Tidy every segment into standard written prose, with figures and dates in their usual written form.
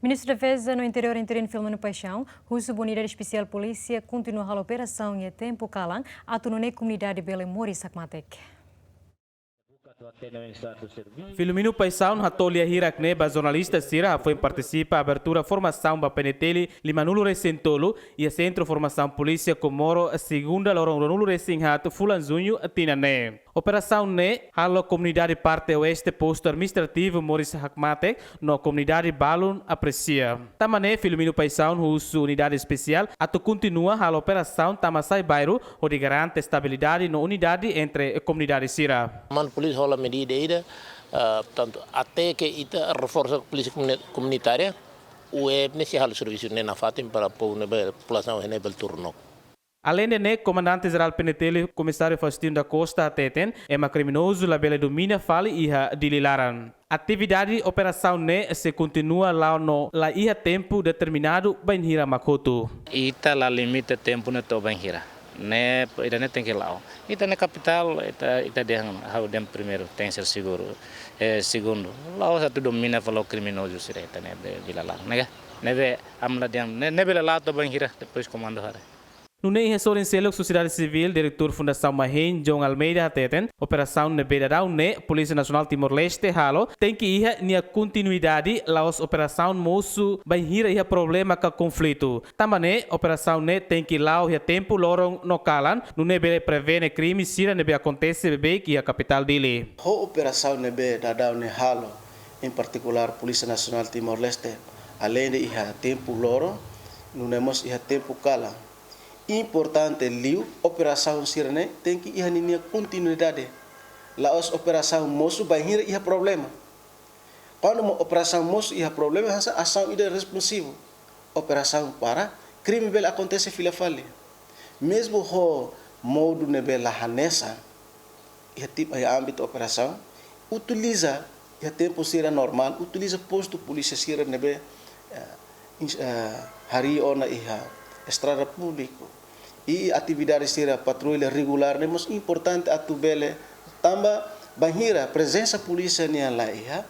Ministro da Defesa no interior interino Filomeno Paixão, Russo Unidade Especial Polícia continua a operação em tempo calan, atunune comunidade Belém Mori Sakmatek. Filomeno Paixão, Hatolia Hirakneba, jornalista Sira, foi participa abertura formação ba peneteli limanulo recentolo e a centro formação polícia Comoro a segunda loronululo resinhat fulanzunho tinane. Operação ne halo comunidade parte oeste posto administrativo Moris Hakmatek no comunidade Balun aprecia. Tamane Filomeno Paixão, Russo Unidade Especial, atu continua a operação tamasai bairro onde garante estabilidade no unidade entre a comunidade Sira. A medida portanto, até que ita reforça a polícia comunitária, o nesse hal serviço na fatem para a população em turno. Além de comandante-geral Peneteli, comissário Faustino da Costa Teten, é uma criminoso la bela domina fale iha dililaran. Atividade operação ne se continua lá no la iha tempo determinado banhira makoto. Ita la limite tempo ne to banhira. Ne ita ne tem que lá. Ita na capital ita derram how dem primeiro tem ser seguro. Segundo, lá o satu domina falou criminoso sireta ne bila lá. Ne amla dem ne bila lá to banhira depois comando hara. No Ney Ressorencielo Sociedade Civil, diretor Fundação Mahin, John Almeida Teten, operação Nebedadão ne Polícia Nacional Timor-Leste halo, tem que ir nia continuidade laos operação moço banhira ia problema com conflito. Também operação ne tem que lao ia tempo lorong no calan, no nebe prevene crime sira nebe acontece bebê que a capital dele. A operação Nebedadão ne halo, em particular Polícia Nacional Timor-Leste, além de ia tempo lorong, no nemos ia tempo calan. Importante liu operação sirene tem que ir na continuidade. Lá as operação moço banhira ia problema. Quando uma operação moço ia problema, essa ação é responsiva. Operação para crime bel acontece fila fale. Mesmo o modo nebe la hanesa, ia tipo ia âmbito operação, utiliza ia tempo sira normal, utiliza posto polícia sira nebe hari ona ia estrada público e atividades sira patrulha regular nemos importante atubele tamba banhira presença polícia nia lá ia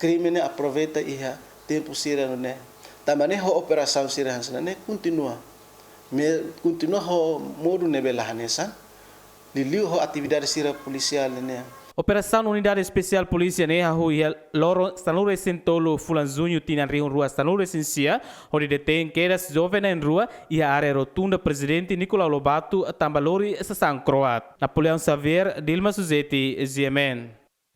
crime ne aproveita ia tempo sira ne também a operação sira hansana ne continua ho modo ne bela hanesa liliu ho atividades sira policial ne. Operação Unidade Especial Polícia ne hui loro stanure sentolo fulanzunho tina rio rua stanure sensia onde detém quedas jovem em rua e a área rotunda presidente Nicolau Lobato tambalori essa San Croat. Napoleão Xavier, Dilma Suzeti, Ziemen.